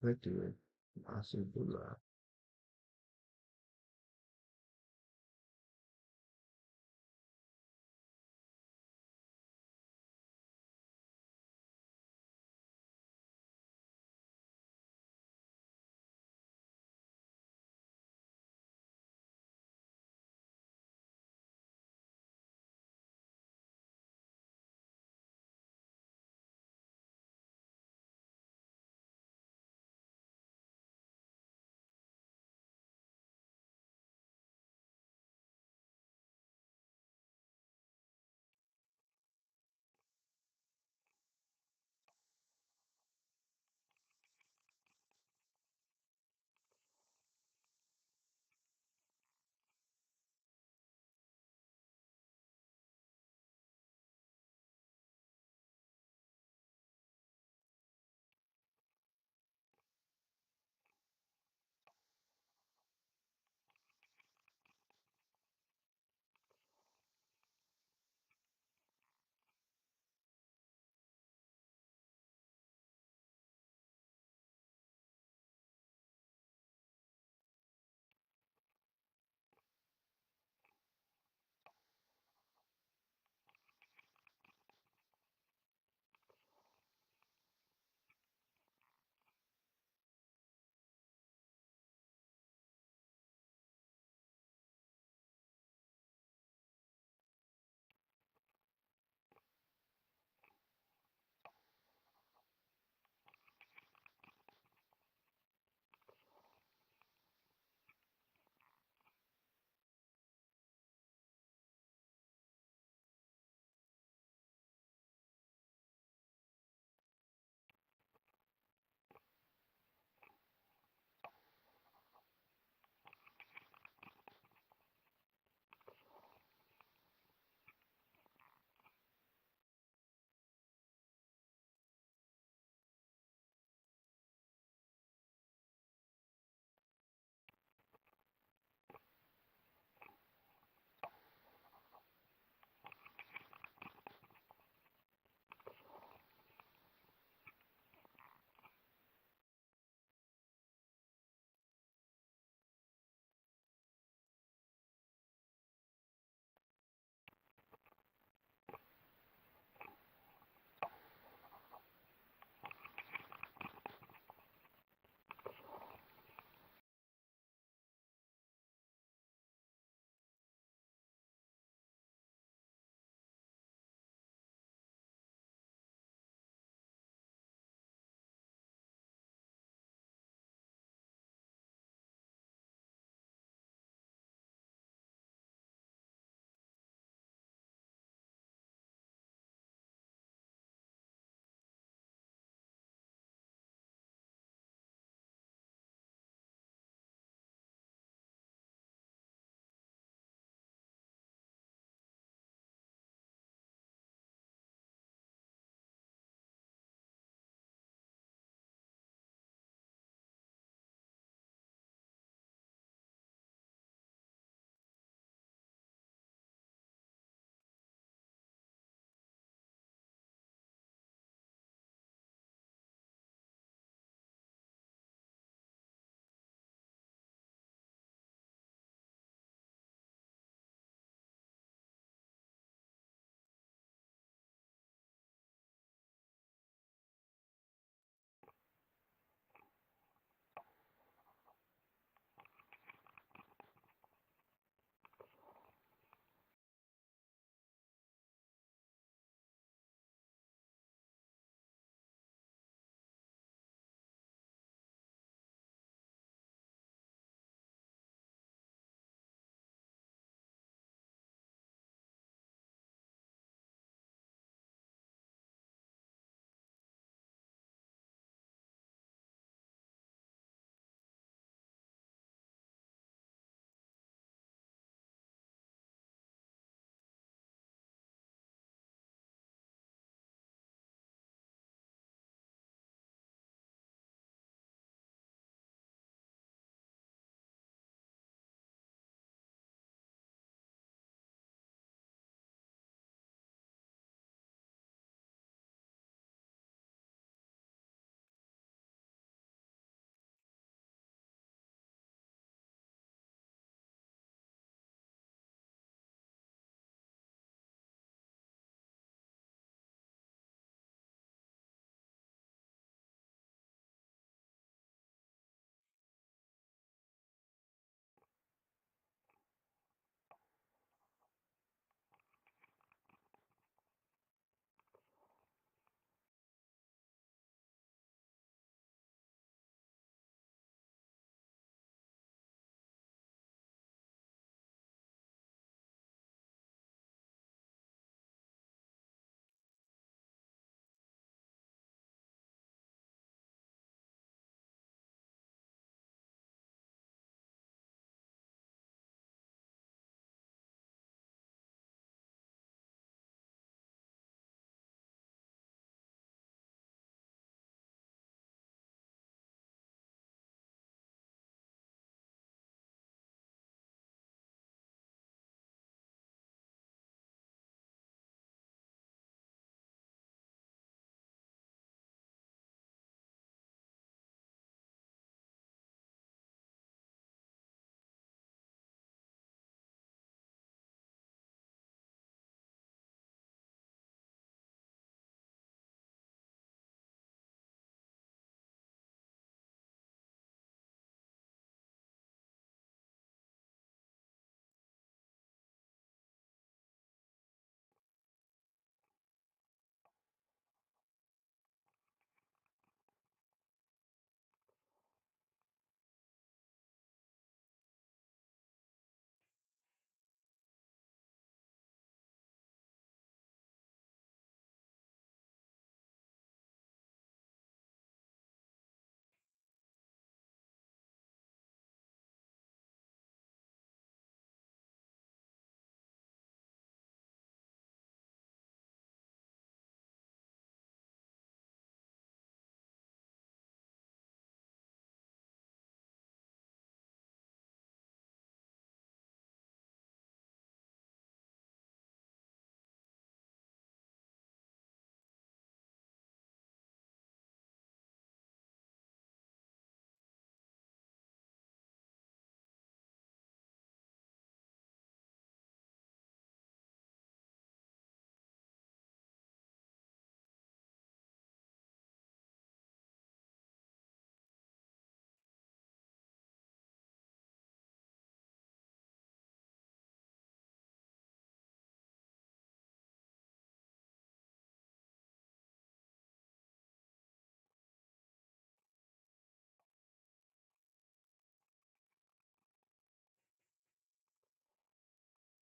effective possible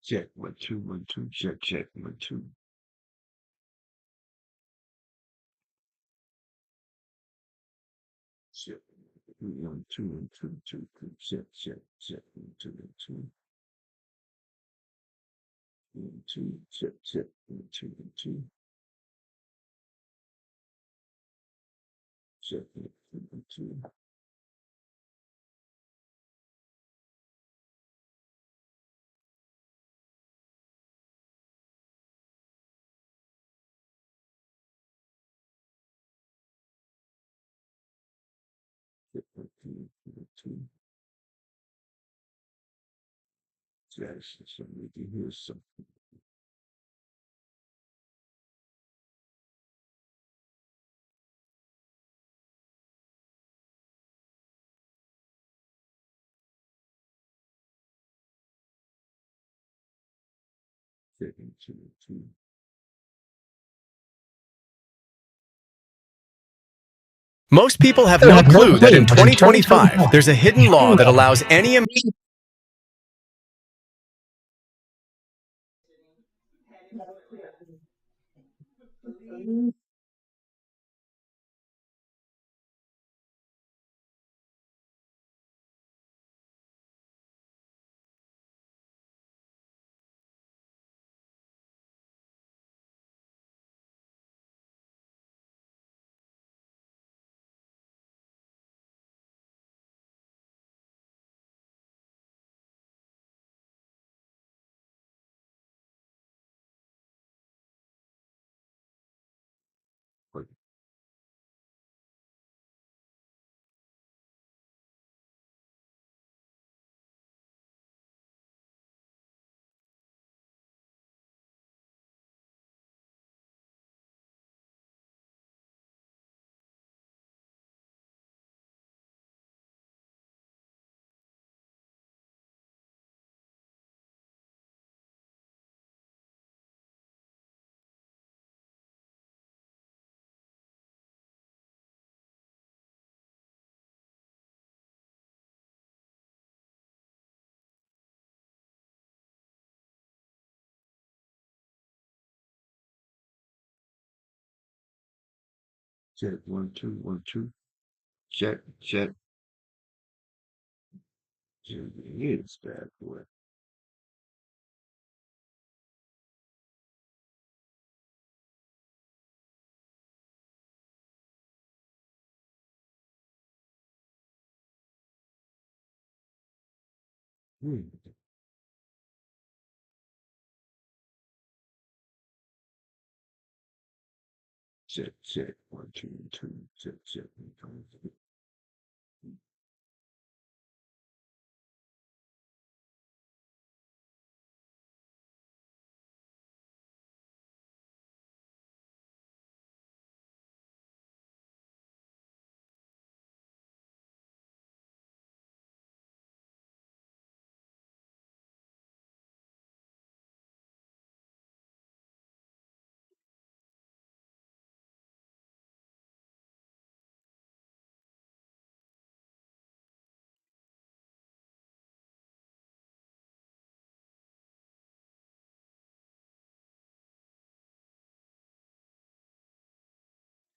Check 1 2 1 2. Check check 1 2. Check 1 2 1 2 2 2. Check check check 1 2 1 2 1 2. Check check 1 2 1 2. Check 1 2 1 2. Check 1 2 1 2. Yes, somebody can hear something. Check 1 2 1 2. Most people have no clue that in 2025, there's a hidden law that allows any Wait, check 1 2 1 2. Check check. It's bad boy. Hmm. Check check 1 2 1 2. Check check 1 2 1 2.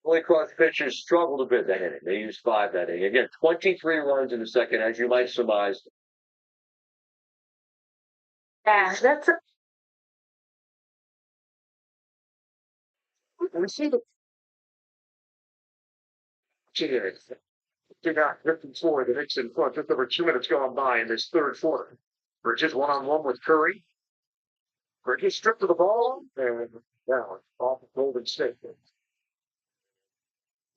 Holy Cross pitchers struggled a bit that inning. They used 5 that inning. Again, 23 runs in the second, as you might surmise. Yeah, that's a. We see the cheers. Did not drifting forward. The Knicks in front. Just over 2 minutes gone by in this third quarter. Bridges 1-on-1 with Curry. Bridges stripped of the ball and down off of Golden State.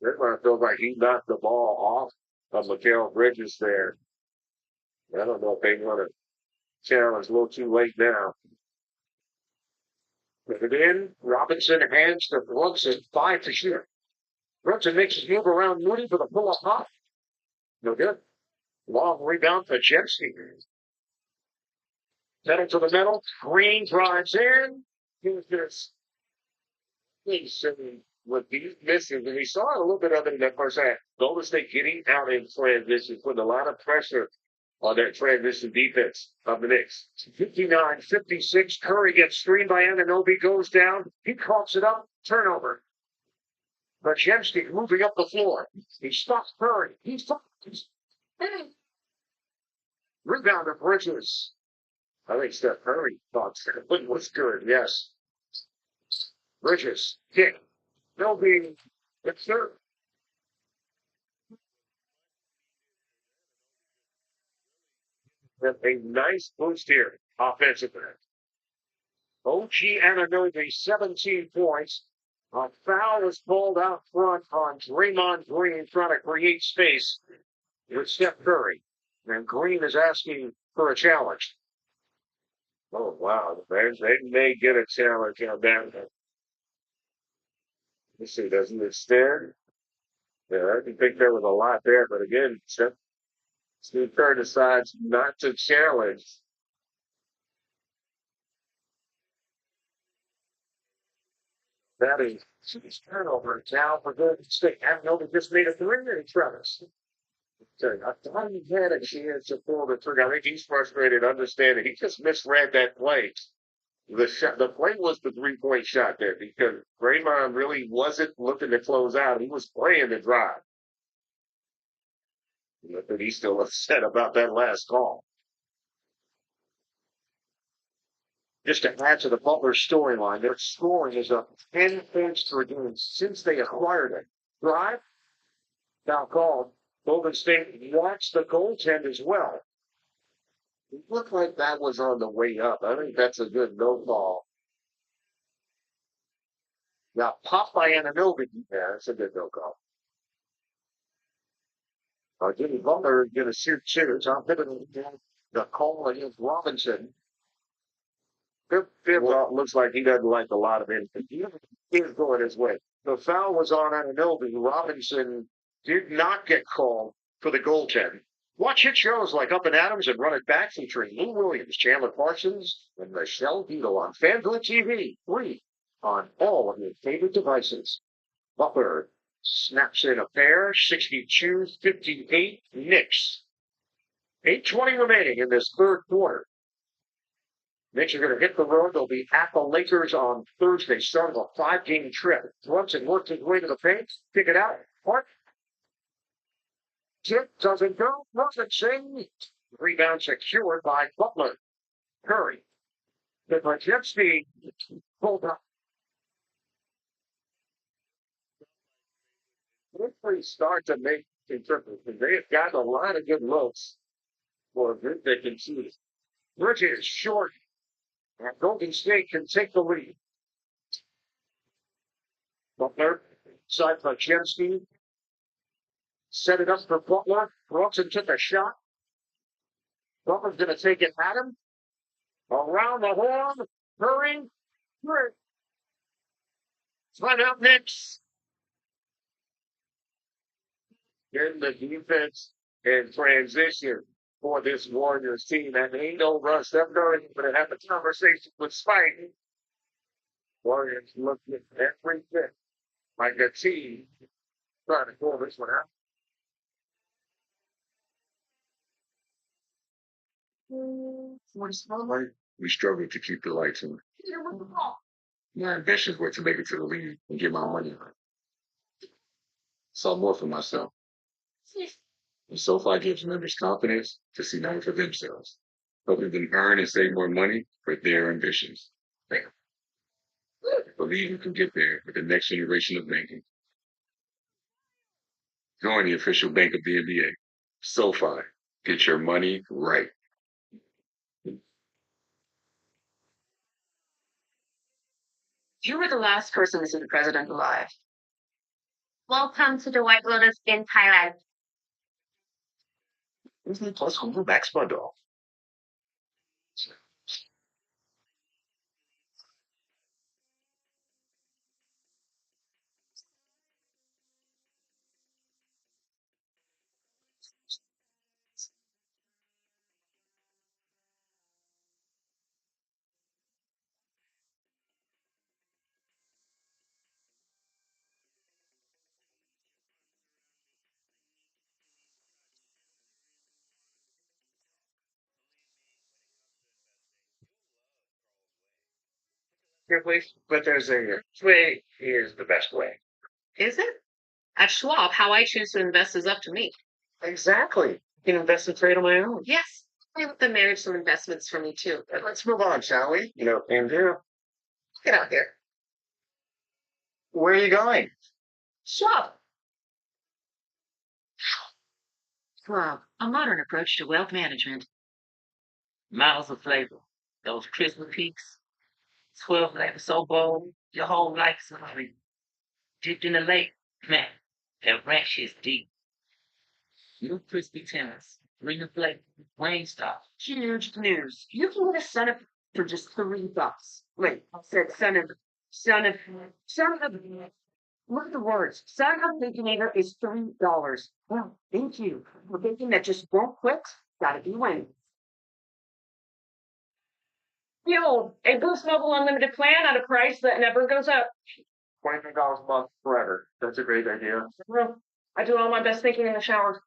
Rittler feels like he knocked the ball off of Mikal Bridges there. I don't know if they want to challenge a little too late now. Put it in. Robinson hands to Brunson. 5 to shoot. Brunson makes his move around Moody for the pull-up hop. No good. Long rebound for Jepsky. Settle to the middle. Green drives in. Here's this. He's with these misses, and we saw a little bit of it in that first half. Golden State getting out in transition, putting a lot of pressure on that transition defense of the Knicks. 59-56. Curry gets screened by Anunoby, goes down. He coughs it up. Turnover. Brzezinski moving up the floor. He stops Curry. He stops. Rebound of Bridges. I think Steph Curry thought it was good. Yes. Bridges. Kick. They'll be the third. A nice boost here offensively. OG Anunoby, 17 points. A foul is called out front on Draymond Green trying to create space with Steph Curry. And Green is asking for a challenge. Oh, wow. They may get a challenge on that. Let's see, doesn't it stare? Yeah, I think there was a lot there, but again, Steve Kerr decides not to challenge. That is his turnover now for Golden State. Anunoby just made a three-minute Travis. I thought he had a chance to pull the trigger. I think he's frustrated, understanding he just misread that play. The play was the three-point shot there because Draymond really wasn't looking to close out. He was playing the drive. But he's still upset about that last call. Just to add to the Butler storyline, their scoring is up 10 points per game since they acquired it. Drive, now called. Golden State watched the goaltend as well. It looked like that was on the way up. I think that's a good no call. Now, popped by Anunoby. Yeah, that's a good no call. Jimmy Butler is going to shoot shooters. I'm picking the call against Robinson. Looks like he doesn't like a lot of it. He's going his way. The foul was on Anunoby. Robinson did not get called for the goaltend. Watch hit shows like Up and Adams and Run It Back featuring Lou Williams, Chandler Parsons, and Michelle Beadle on FanDuel TV. Free on all of your favorite devices. Butler snaps in a pair, 62-58 Knicks. 8:20 remaining in this third quarter. Knicks are going to hit the road. They'll be at the Lakers on Thursday, starting a 5-game trip. Brunson works his way to the paint, pick it out. Hart. Tip doesn't go. Robinson. Rebound secured by Butler. Curry. The Brzezinski pulled up. They start to make interpretation. They have gotten a lot of good looks for a group they can see. Bridges short. And Golden State can take the lead. Butler, side Brzezinski. Set it up for Butler. Brunson took a shot. Butler's going to take it at him. Around the horn. Hurry. Hurry. Find out next. In the defense and transition for this Warriors team. And ain't no rush. Steph Curry going to have a conversation with Spike. Warriors looking at everything like a team trying to pull this one out. We struggled to keep the lights on. My ambitions were to make it to the league and get my money right. Saw more for myself. And so far gives members confidence to see more for themselves, helping them earn and save more money for their ambitions. Believe you can get there with the next generation of banking. Join the official bank of the NBA. SoFi. Get your money right. You were the last person to see the president alive. Welcome to the White Lotus in Thailand. Plus, who backs my dog? Here, please. But there's a way is the best way. Is it? At Schwab, how I choose to invest is up to me. Exactly. You can invest and trade on my own. Yes. I let them manage some investments for me too. Let's move on, shall we? Andrew, Get out there. where are you going? Schwab. Schwab, a modern approach to wealth management. Miles of flavor. Those crispy peaks. 12 flavors so bold, your whole life is hungry. Dipped in the lake, man, that ranch is deep. New crispy tenders, ring of flavor, Wingstop. Huge news. You can get a son of for just $3. Wait, I said son of, look at the words. Son of Baconator is $3. Well, thank you. For bacon that just won't quit, gotta be winning. Yo, a Boost Mobile Unlimited plan at a price that never goes up. $25 a month forever. That's a great idea. Well, I do all my best thinking in the shower.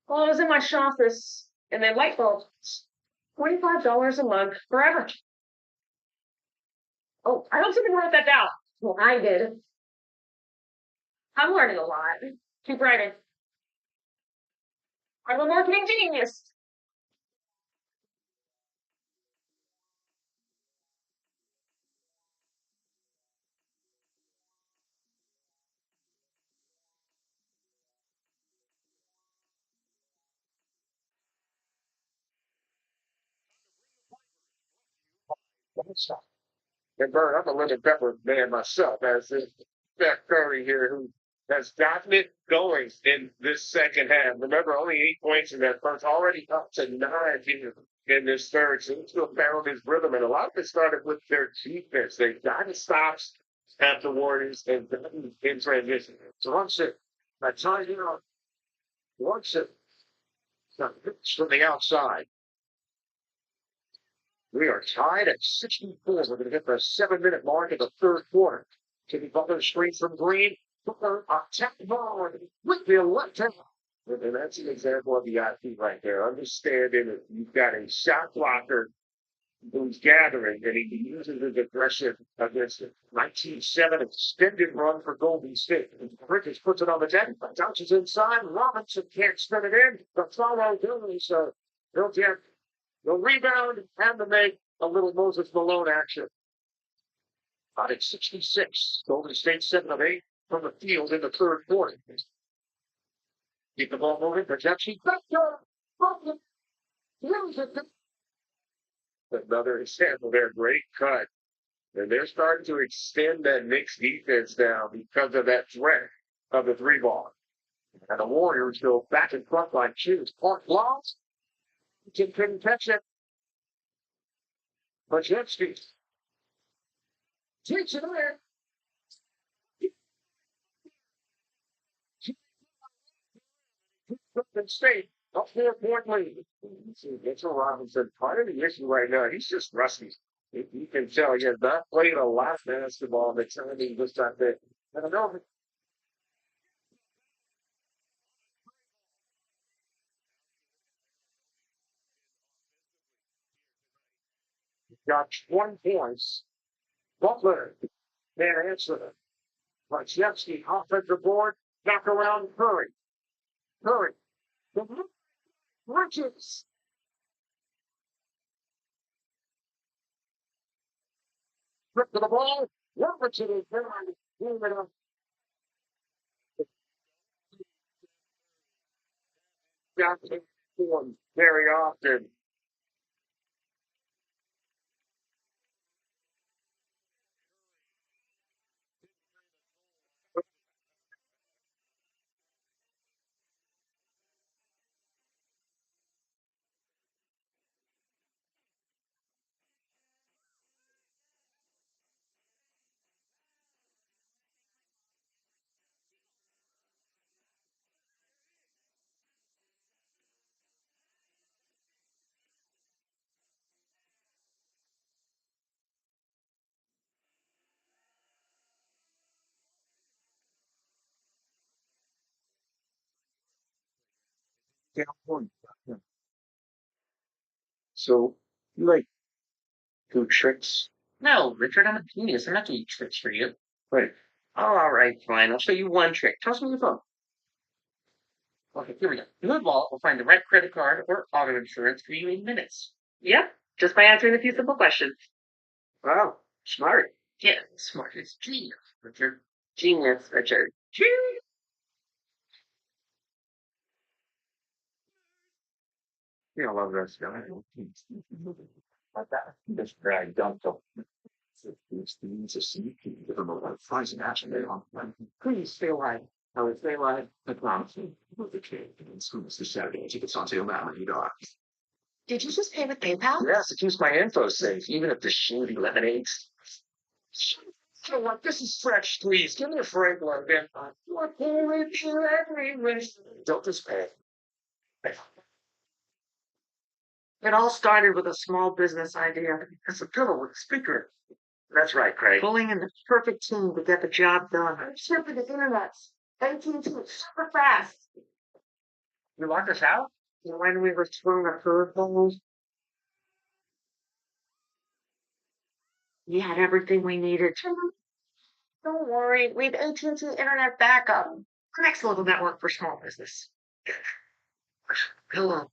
Well, I was in my office, and then light bulb, $25 a month forever. Oh, I hope somebody wrote that down. Well, I did. I'm learning a lot. Keep writing. I'm a marketing genius. And Bert, I'm a lemon pepper man myself, as this Steph Curry here, who has gotten it going in this second half. Remember, only 8 points in that first, already up to 9 here in this third. So he's still found his rhythm, and a lot of it started with their defense. They got to stops at the Warriors and gotten in transition. So once it, I tell you, once it, from the outside. We are tied at 64. We're going to hit the 7-minute mark of the third quarter. Jimmy Butler screen from Green. Butler attack ball with the left hand. And that's an example of the IP right there. Understanding that you've got a shot blocker who's gathering, and he uses his aggression against it. 19-7 extended run for Golden State. Bridges puts it on the deck, bounces inside. Robinson can't spin it in. The follow goes, so he'll get the rebound and the make a little Moses Malone action. Out at 66. Golden State 7 of 8 from the field in the third quarter. Keep the ball moving. Projection. Another example there. Great cut. And they're starting to extend that Knicks defense now because of that threat of the three ball. And the Warriors go back in front like shoes. Clark lost. Couldn't catch it. Majewski takes it there. Brooklyn State up 4-point lead. Mitchell Robinson, part of the issue right now, he's just rusty. You can tell he has not played a lot of basketball. The timing was not there. I don't know. Got 20 points. Butler can't answer it. Majewski, offensive board, knock around Curry. Curry. Bridges. Flip to the ball. Robinson is there. Johnson very often. So you like do tricks No, Richard, I'm a genius. I'm not doing tricks for you. Wait. All right, fine. I'll show you one trick. Toss me your phone. Okay, here we go. Good Vault will find the right credit card or auto insurance for you in minutes. Yep, just by answering a few simple questions. Wow. Smart. Yeah, smart is genius, Richard. Genius, Richard. Genius. You know, love this guy. Like that. This guy dumped him. These things are sneaky. Give him a lot of fries and action. Please stay alive. I would stay alive. I promise you. Okay. As soon as the Saturday tickets on sale now, you know. Did you just pay with PayPal? Yes, it keeps my info safe, even if the shitty lemonades. You know what? This is fresh squeeze. Give me a Franklin, man. What everywhere. Don't just pay. It all started with a small business idea. It's a good one. Speaker. That's right, Craig. Pulling in the perfect team to get the job done. Simply the internet. AT&T, super fast. You locked us out? And when we were through the curveballs, we had everything we needed. Don't worry, we have AT&T Internet backup. The next level network for small business. Hello.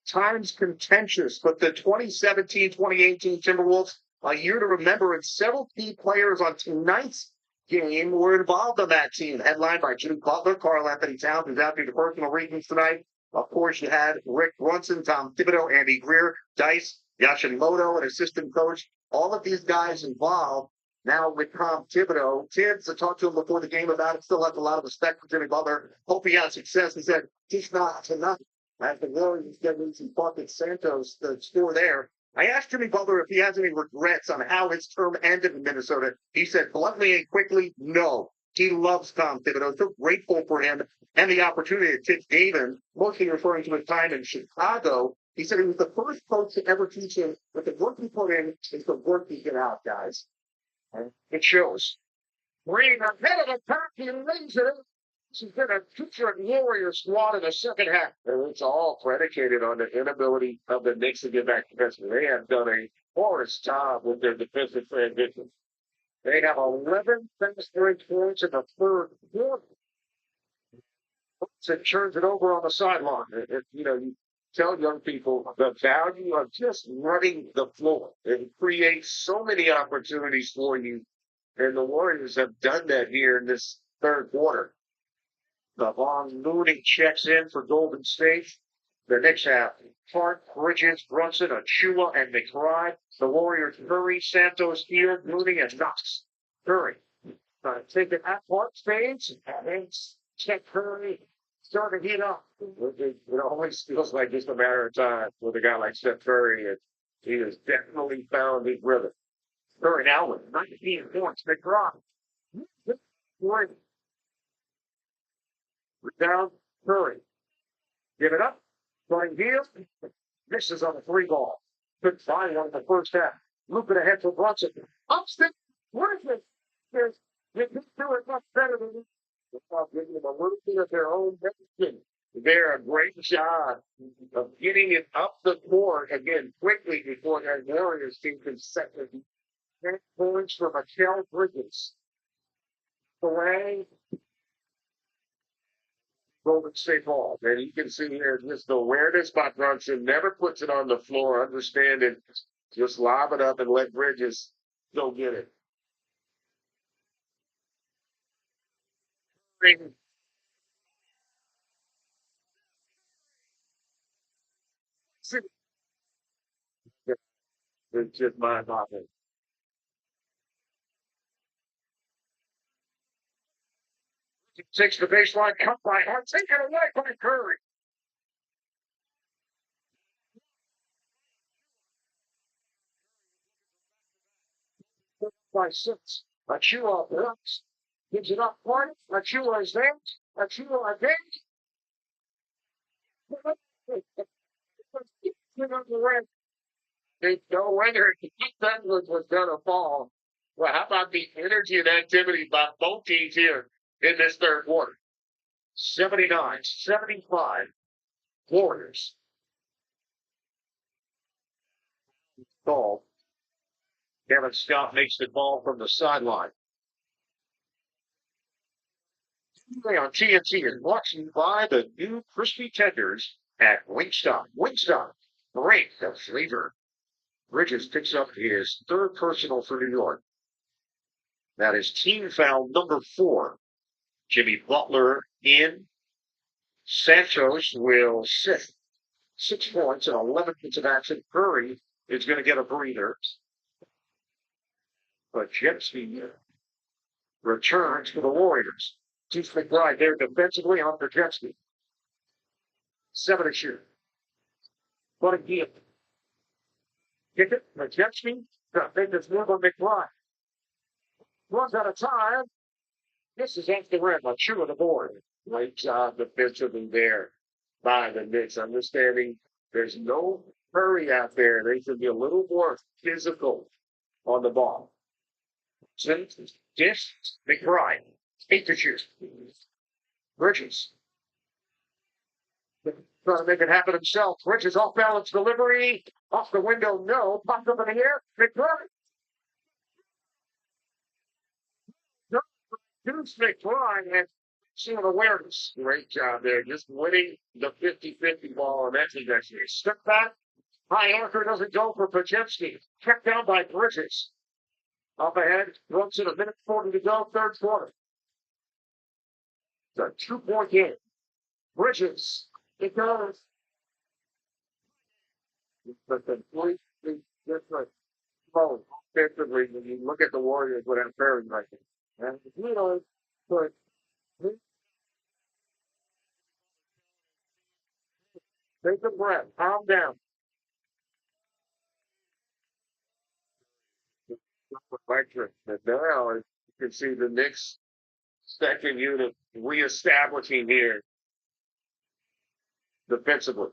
Times contentious, but the 2017-2018 Timberwolves, a year to remember, and several key players on tonight's game were involved on that team, headlined by Jimmy Butler, Karl Anthony Towns, who's out due to personal reasons tonight. Of course, you had Rick Brunson, Tom Thibodeau, Andy Greer, Dice, Yashimoto, an assistant coach. All of these guys involved now with Tom Thibodeau. Tibbs, I talked to him before the game about it, still has a lot of respect for Jimmy Butler. Hope he has success. He said, just not tonight. As the Warriors get Lucy Bucket Santos, the score there. I asked Jimmy Butler if he has any regrets on how his term ended in Minnesota. He said bluntly and quickly, no. He loves Tom Thibodeau, so grateful for him and the opportunity to teach David, mostly referring to his time in Chicago. He said he was the first coach to ever teach him that the work you put in is the work you get out, guys. And it shows. Bring ahead of the pack, he lays it in. She's been a two-foot warrior squad in the second half. And it's all predicated on the inability of the Knicks to get back defensively. They have done a horrendous job with their defensive transitions. They have 11 fast break points in the third quarter. It turns it over on the sideline. You tell young people the value of just running the floor. It creates so many opportunities for you. And the Warriors have done that here in this third quarter. The long Mooney checks in for Golden State. The Knicks have Hart, Bridges, Brunson, Achua, and McBride. The Warriors, Curry, Santos, Field, Mooney, and Knox. Curry. Take it at Hart fades, and check Curry. Start to heat up. It always feels like just a matter of time with a guy like Steph Curry. And he has definitely found his rhythm. Curry now with 19 points. McBride. Down, Curry. Give it up. Going here. Misses on the three ball. Good find on the first half. Loop it ahead for Brunson. Upstick. Worth it. They can do it much better than this. Without giving them a little bit of their own medicine. They're a great job of getting it up the court again quickly before their Warriors team can set the 10 points from Mikel Bridges. Away. Golden State ball. And you can see here just the awareness by Brunson, never puts it on the floor, understanding, just lob it up and let Bridges go get it. It's just mind-boggling. Takes the baseline, cut by Hart, taken away by Curry. by 6. Achua blocks. Gives it up front. Achua is there. Achua again. There's no wonder that was going to fall. Well, how about the energy and activity by both teams here in this third quarter? 79-75. Warriors. Ball. Kevin Scott makes the ball from the sideline. On TNT is brought to you by the new crispy tenders at Wingstop. Wingstop, great the flavor. Bridges picks up his third personal for New York. That is team foul number 4. Jimmy Butler in. Santos will sit. 6 points and 11 minutes of action. Curry is going to get a breather. But Jepsy returns for the Warriors. Keith McBride there defensively on Jepsy. 7 to shoot. But again, kick it. Jepsy. Make this move on McBride. Runs out of time. This is off the rim. Achua the board. Great job defensively there by the Knicks. Understanding there's no hurry out there. They should be a little more physical on the ball. Dish, McBride. 8 to shoot. Bridges. Trying to make it happen himself. Bridges off balance delivery. Off the window, no. Popped up in the air. McBride. Deuce McBride had some awareness. Great job there. Just winning the 50-50 ball on that trajectory. Step back. High archer doesn't go for Pajemski. Checked down by Bridges. Up ahead. Runs in 1:40 to go. Third quarter. It's a 2-point game. Bridges. It goes. But the completely different mode offensively when you look at the Warriors without Perry right now. And you know, but take a breath, calm down. Electric. But now you can see the Knicks second unit reestablishing here defensively.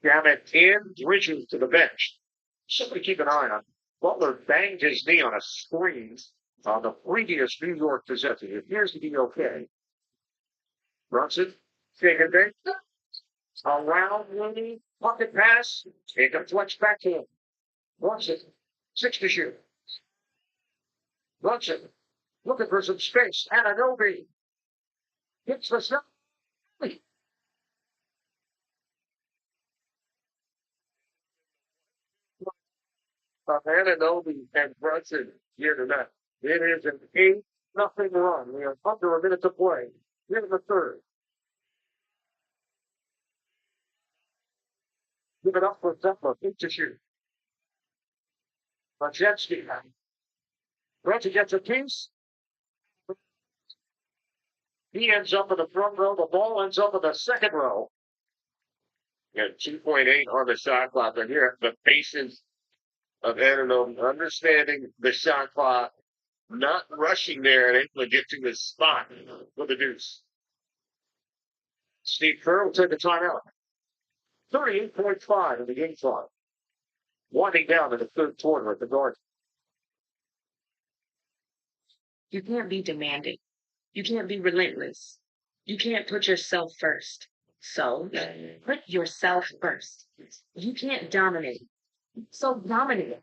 Gamet in, Bridges to the bench. Something to keep an eye on. Butler banged his knee on a screen on the previous New York possession. It appears to be okay. Brunson, taking it. Around Looney, pocket pass. Take a flex back in. Brunson, 6 to shoot. Brunson, looking for some space. Ananobi hits the shot. Ananobi and Brunson here tonight. It is an 8-0 run. We are under a minute to play. Here in the third. Give it up for Zephyr. 8 to shoot. Majewski. Brunson gets a piece. He ends up in the front row. The ball ends up in the second row. And 2.8 on the shot clock. And here, the patience of Ananobi, understanding the shot clock, not rushing there and able to get to his spot for the deuce. Steve Kerr will take the timeout. 38.5 in the game clock. Winding down in the third quarter at the Garden. You can't be demanding. You can't be relentless. You can't put yourself first. So put yourself first. You can't dominate. So dominate.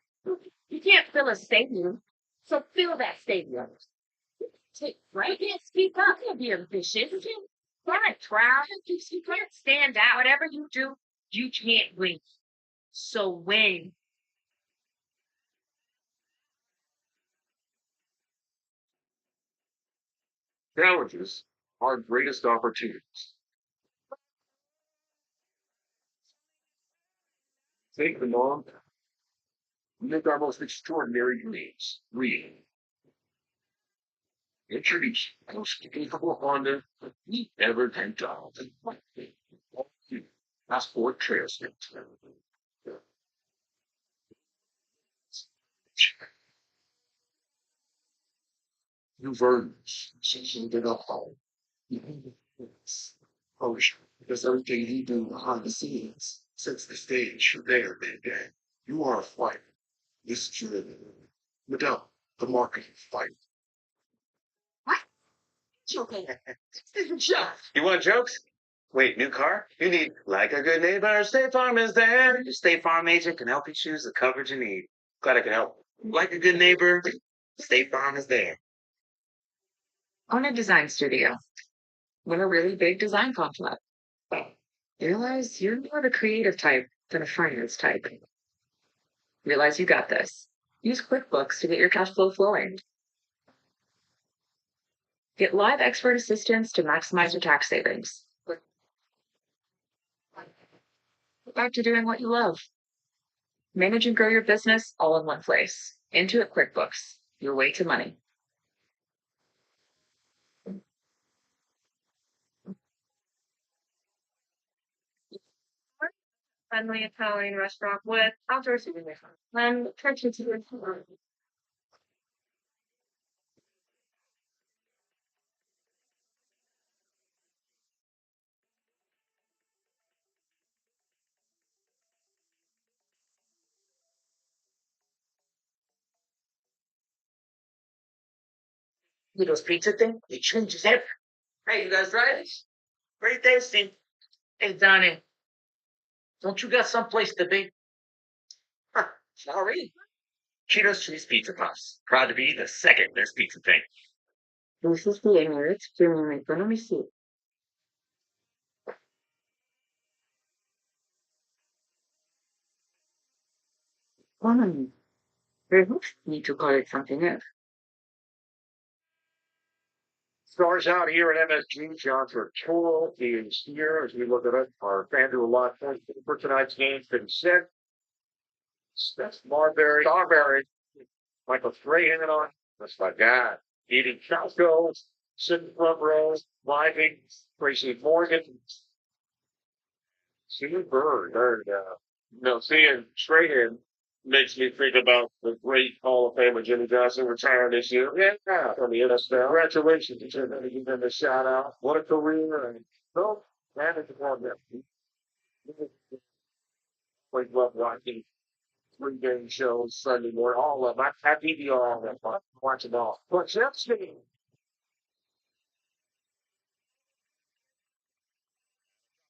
You can't fill a stadium. So fill that stadium. Right? You can't speak up. You can't be ambitious. You can't run proud. You can't stand out. Whatever you do, you can't win. So win. Challenges are greatest opportunities. Take them on. Make our most extraordinary dreams real. Introduce most capable Honda we ever dreamed of. Passport transmit. You've earned since you've been up home. Oh, because everything you do behind the scenes sets the stage there, big guy. You are a fighter. This is your Madame, the marketing fighter. What? Joking. This is a joke. You want jokes? Wait, new car? You need like a good neighbor. State Farm is there. Your State Farm agent can help you choose the coverage you need. Glad I can help. Like a good neighbor, State Farm is there. Own a design studio. Win a really big design contract. Realize you're more of a creative type than a finance type. Realize you got this. Use QuickBooks to get your cash flow flowing. Get live expert assistance to maximize your tax savings. Get back to doing what you love. Manage and grow your business all in one place. Intuit QuickBooks, your way to money. Friendly Italian restaurant with outdoor seating. And church and Guido's pizza thing, it changes everything. Hey, you guys try this? Pretty tasty. Hey, Donnie, don't you got someplace to be? Huh, sorry. Cheetos Cheese Pizza Puffs. Proud to be the second best pizza thing. This is the Emirates Premium Economy Suite. Very much need to call it something else. Stars out here at MSG. John Turturro is here as we look at it. Our FanDuel Live points for tonight's game's been set. That's Marbury, Michael Strahan on. That's my guy. Eating Chalco, sitting front row, living Tracy Morgan. Sue Bird. Seeing Strahan makes me think about the great Hall of Famer Jimmy Johnson retiring this year. Yeah, from the NFL. Congratulations to Jimmy. Give him a shout out. What a career. And no, man, it's one that always love watching three-game shows Sunday morning. All of them. I DVR all of them. I watch them all. But Jeff's game.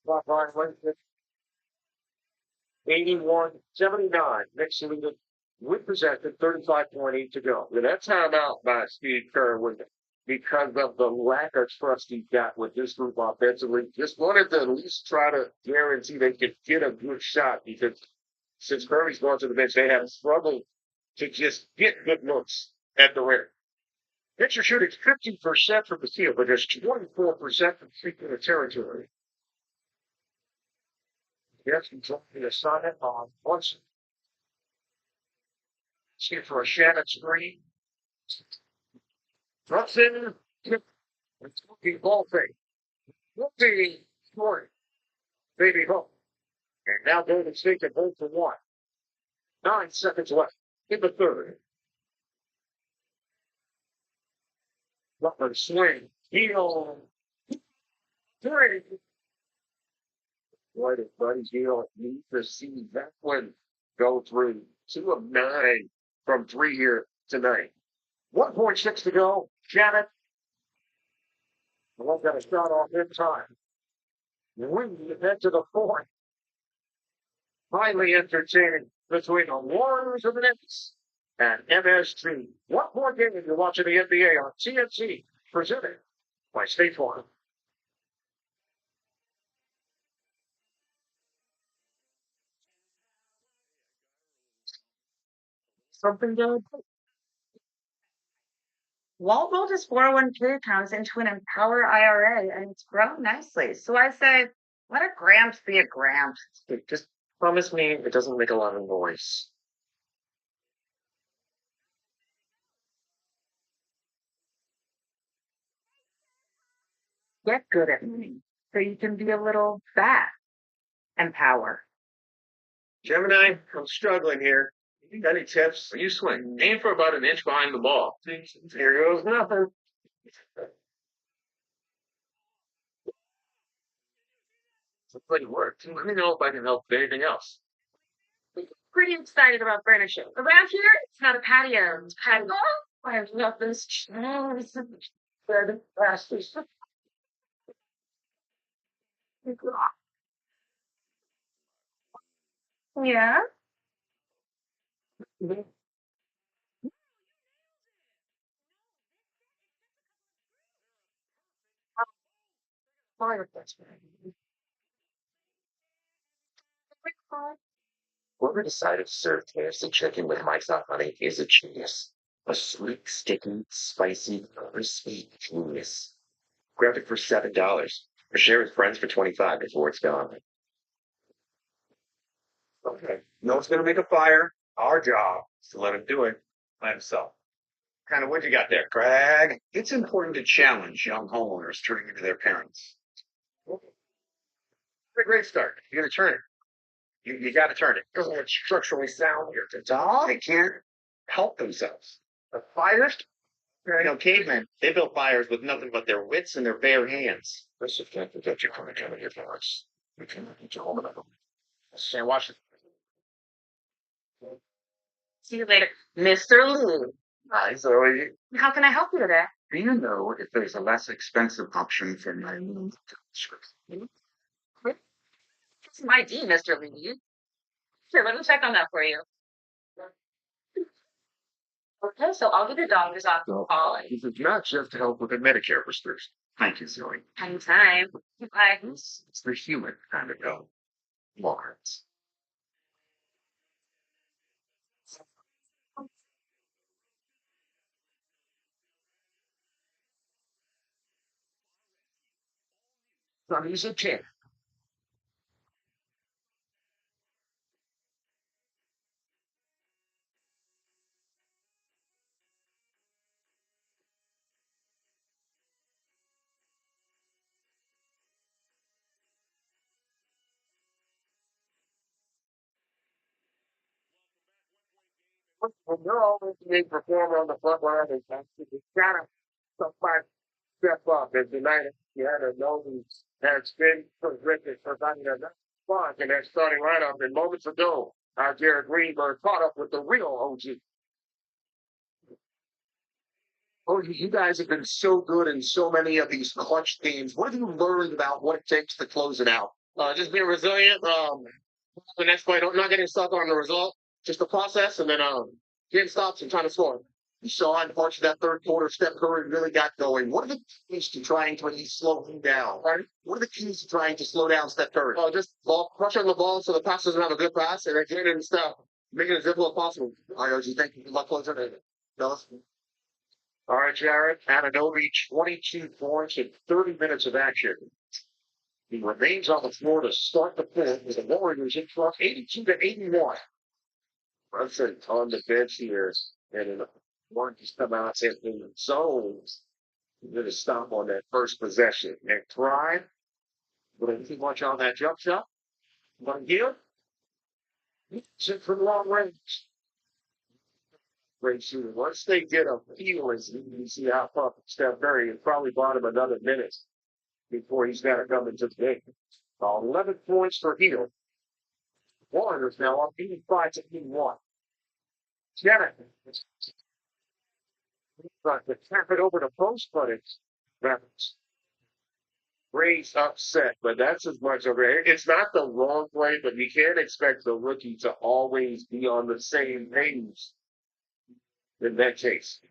Brian Winston, 81-79. Next to the with possession, 35.8 to go. And that timeout by Steve Kerr was because of the lack of trust he got with this group offensively. Just wanted to at least try to guarantee they could get a good shot because since Curry's gone to the bench, they have struggled to just get good looks at the rim. Pitcher shooting 50% from the field, but there's 24% from three-quarter territory. Yes, he's looking to sign it on once. See for a Shannon screen. Drops in. It's looking ball fake. Looking scoring. Baby hook. And now Golden State can hold for one. 9 seconds left in the third. Butler swing. Heel. Three. Boy, did Buddy Hield need to see that one go through. 2 of 9 from 3 here tonight. 1.6 to go. Janet. Well, got a shot off in time. Windy ahead to the fourth. Highly entertaining between the Warriors of the Knicks and MSG. One more game if you're watching the NBA on TNT, presented by State Farm. Something good? Walt rolled his 401k accounts into an Empower IRA and it's grown nicely. So I say, let a Gramps be a Gramps. Just promise me it doesn't make a lot of noise. Get good at money so you can be a little fat. Empower. Gemini, I'm struggling here. You got any tips? You swing. Aim for about an inch behind the ball. Here goes nothing. It's a pretty work. Let me know if I can help with anything else. Pretty excited about furniture. Around here, it's not a patio. It's a patio. I love this chairs. They're the best. Yeah. Fireplace. Whoever decided to serve KFC chicken with myself on it is a genius. A sweet, sticky, spicy, crispy genius. Grab it for $7. Or share with friends for 25 before it's gone. Okay. No one's gonna make a fire. Our job is to let him do it by himself. Kind of what you got there, Craig? It's important to challenge young homeowners turning into their parents. A great start. You gotta turn it. You gotta turn it. It's structurally sound here. The dog, they can't help themselves. The fires, cavemen, they built fires with nothing but their wits and their bare hands. This is can't protect you from the coming here for us. We can't get you home enough. Can't watch it. See you later, Mr. Lou. Hi, Zoe. How can I help you today? Do you know if there's a less expensive option for my new It's my ID, Mr. Lee. Here, let me check on that for you. Okay, so I'll give the doctor's office a call. This is not just to help with the Medicare restrictions. Thank you, Zoe. Anytime. Bye. It's the human kind of go. Lawrence. Sonny's a kid. When you're always being performer on the front line, and you gotta somebody step up. And tonight, you had a nose has been terrific for running a spot in that starting lineup. And moments ago, Jared Greenberg caught up with the real OG. Oh, you guys have been so good in so many of these clutch games. What have you learned about what it takes to close it out? Just being resilient. The next play, not getting stuck on the result, just the process, and then getting stops and trying to score. You saw in parts of that third quarter, Steph Curry really got going. What are the keys to trying to at least slow him down? Right? What are the keys to trying to slow down Steph Curry? Oh, just crushing the ball so the pass doesn't have a good pass, and then getting it and stuff, making it as simple as possible. All right, OG, thank you. Good luck closing it. Fellas. All right, Jared. Ananobi, 22 points in 30 minutes of action. He remains on the floor to start the fifth as the Warriors in front 82-81. Brunson on the bench here. And the Warriors come out in the zones. Going to stop on that first possession. And try. But too much on that jump shot. One here. Sit from long range. Great shooter. Once they get a feel, as you see how tough Steph Curry has probably bought him another minute before he's got to come into the game. 11 points for Hill. Warriors now up 85-81. Janet. But to tap it over the post, but it's Ray's upset, but that's as much of it. It's not the wrong play, but you can't expect the rookie to always be on the same page in that case.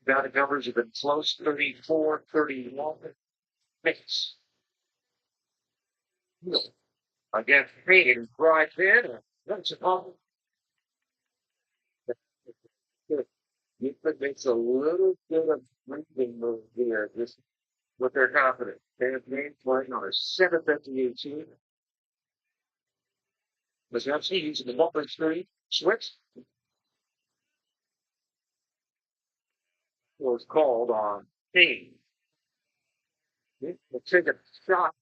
Now the numbers have been close, 34-31. Mix. Again, Hayden right in. That's a problem. It makes a little bit of breathing move here, just with their confidence. Fans game playing on a 7:58 team. Mazepsky using the bumper screen. Switch. Was called on Kane. He'll take a shot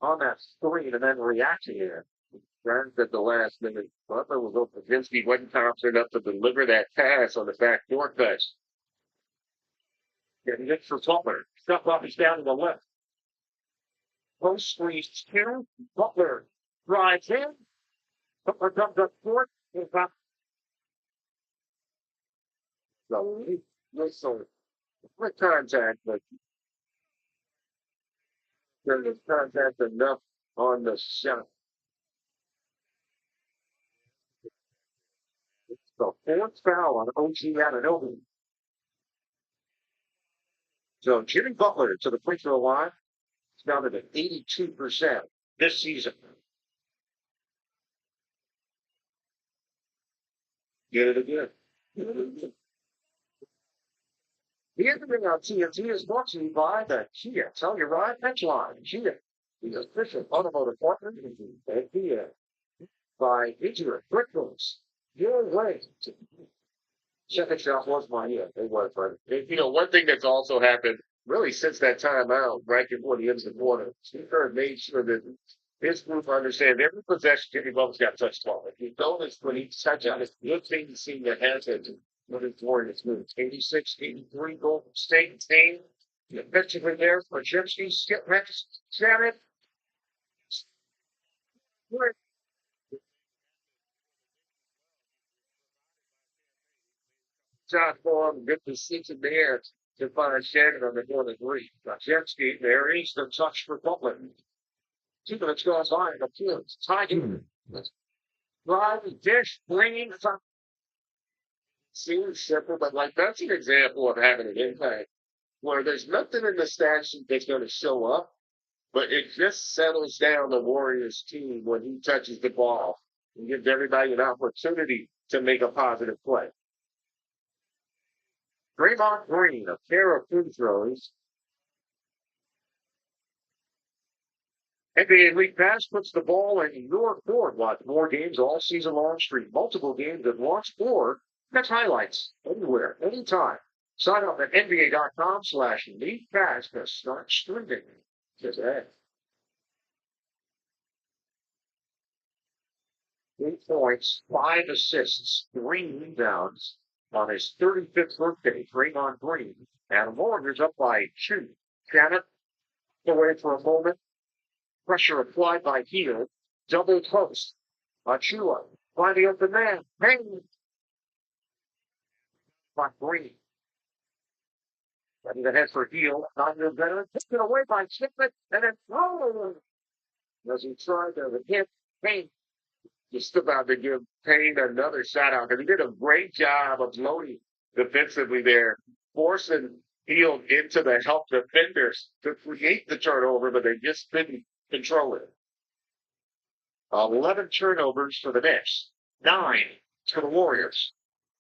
on that screen and then react here. Right at the last minute, Butler was open. Vinsky wasn't confident enough to deliver that pass on the back door cut. Getting it for Butler. Stuff up is down to the left. Post squeeze two. Butler drives in. Butler comes up short. So, whistle. With contact, but there's contact enough on the shot. It's the fourth foul on OG Ananobi. So Jimmy Butler to the free throw line. It's down to 82% this season. Get it again. The interview on TNT is brought to you by the Kia Telluride Benchline. Kia, the official automotive partner of Kia. By Injured Brickworks. Your way. Second shot was my They were, but one thing that's also happened really since that time out, right before the end of the quarter, Steve Kerr made sure that his group understands every possession Jimmy Butler's got touched ball. If you notice when he touched on it's a good thing to see that happen when it's Warriors moves. 86, 83 Golden State team. Eventually there for Jimsky, Skip Rex, Shannon. Shot for him, good decision there to find Shannon on the corner three. Jemski there, he's the touch for Butler. 2 minutes goes by, the field. Tiger. Drive, dish, bringing some. Seems simple, but like that's an example of having an impact where there's nothing in the stat sheet that's going to show up, but it just settles down the Warriors team when he touches the ball and gives everybody an opportunity to make a positive play. Draymond Green, a pair of free throws. NBA League Pass puts the ball in your court. Watch more games all season long. Stream multiple games at launch or catch highlights anywhere, anytime. Sign up at nba.com/League Pass to start streaming today. 8 points, 5 assists, 3 rebounds on his 35th birthday. Draymond Green. And the Warriors up by 2. Shannon away for a moment. Pressure applied by Hield. Double post. Achua. Finding open man. Payne. By Green. Ready to head for Hield. Not your better. Taken away by Shipman. And then throw. As he tried to hit Payne. Just about to give Payne another shot out. Because he did a great job of loading defensively there. Forcing Hield into the help defenders to create the turnover, but they just couldn't control it. 11 turnovers for the Knicks. 9 to the Warriors.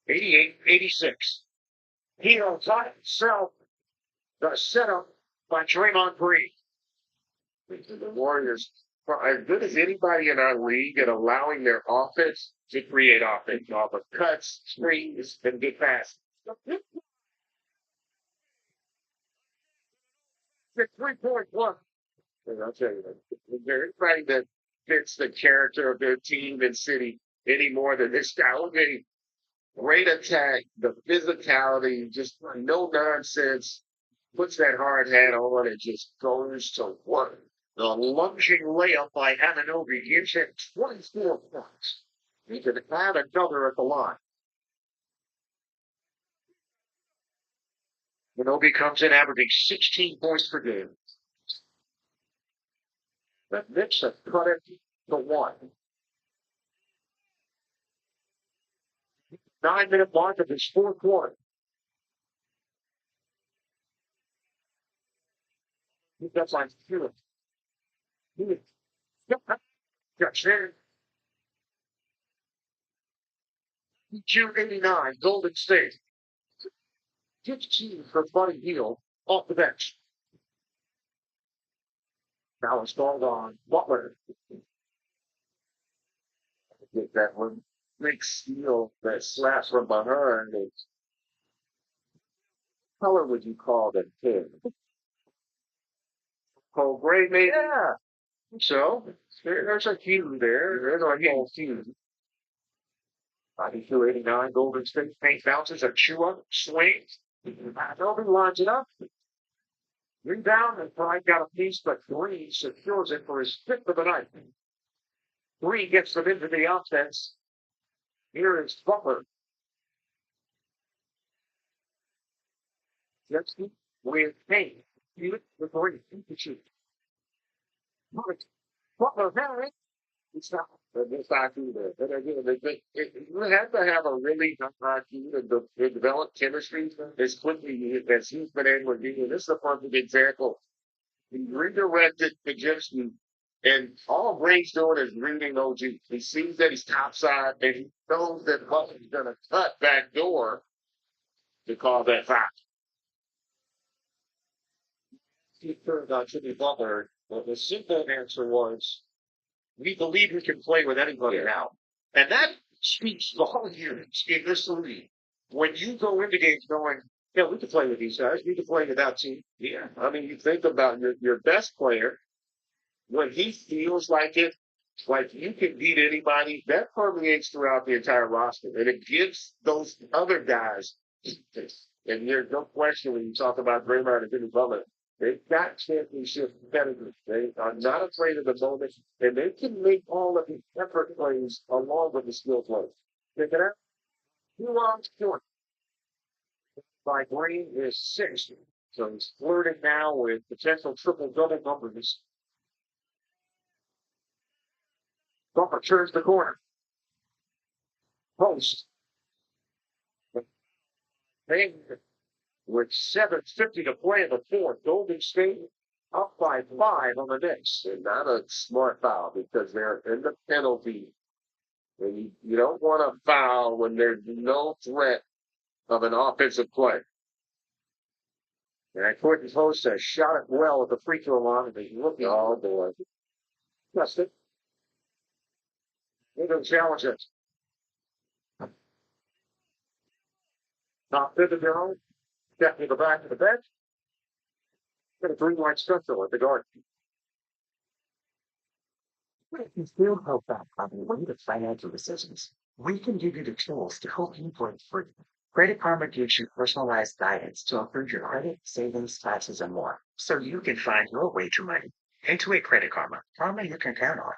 88-86. Hield got himself the setup by Draymond Green. The Warriors are as good as anybody in our league at allowing their offense to create offense off of cuts, screens, and good passes. The 3-point play. I'll tell you, anybody that fits the character of their team and city any more than this guy. Okay, great attack, the physicality, just no nonsense, puts that hard hat on and just goes to work. The lunging layup by Ananobi gives him 24 points. He could add another at the line. Ananobi comes in averaging 16 points per game. The Knicks have cut it to 1. 9-minute mark of his fourth quarter. That's like Hewitt. Got there. June 89, Golden State. 15 for Buddy Hield off the bench. Now it's called on Butler. Get that one. Big steal that slaps from behind. What color would you call that kid? Cold gray, maybe? Yeah. So, there's a hue there. There's our whole hue. 92-89, Golden State. Paint bounces. Achua swings. Nobody lines it up. Rebound, and Pride got a piece, but Green secures it for his fifth of the night. Green gets them into the offense. Here is Butler. Jetsky with Kane. Hewitt with Green. Shoot. Butler, Henry. It's not. It's not either. But again, you have to have a really hot team to develop chemistry as quickly as he's been able to do. This is a perfect example. He redirected the Gibson, and all Gray's doing is reading OG. He sees that he's topside, and he knows that Butler's going to cut back door to call that foul. He turned on Jimmy Butler, but the simple answer was, we believe we can play with anybody now. And that speaks volumes in this league. When you go into games going, yeah, we can play with these guys. We can play with that team. Yeah. I mean, you think about your best player, when he feels like you can beat anybody, that permeates throughout the entire roster. And it gives those other guys this. And there's no question when you talk about Draymond and Jimmy Butler, they've got championship pedigree. They are not afraid of the moment, and they can make all of the effort plays along with the skill plays. Pick it up. 2 on short. By Green is 6. So he's flirting now with potential triple-double numbers. Bumper turns the corner. Post. Bang. With 7:50 to play in the fourth. Golden State up by 5 on the Knicks. And not a smart foul because they're in the penalty. And you don't want to foul when there's no threat of an offensive play. And Courtney Post has shot it well at the free throw line, and he's looking all boy. That's it. They don't challenge it. Top 50 down. Step to the back of the bench. Got a green light special at the guard. What if you still help that problem with financial decisions? We can give you the tools to help you break free. Credit Karma gives you personalized guidance to improve your credit, savings, taxes, and more, so you can find your way to money. Into a Credit Karma, Karma you can count on.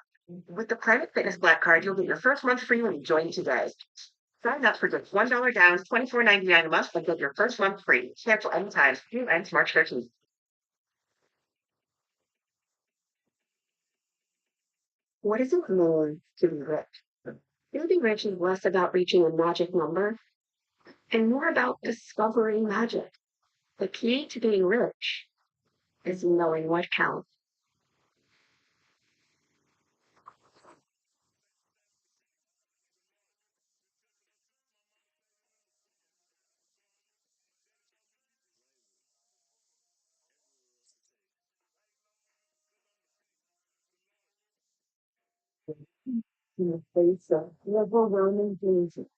With the Planet Fitness Black Card, you'll get your first month free when you join today. Sign up for just $1 down, $24.99 a month, and get your first month free. Cancel anytime. Due ends March 13th. What does it mean to be rich? To be rich is less about reaching a magic number and more about discovering magic. The key to being rich is knowing what counts. In the face of overwhelming danger,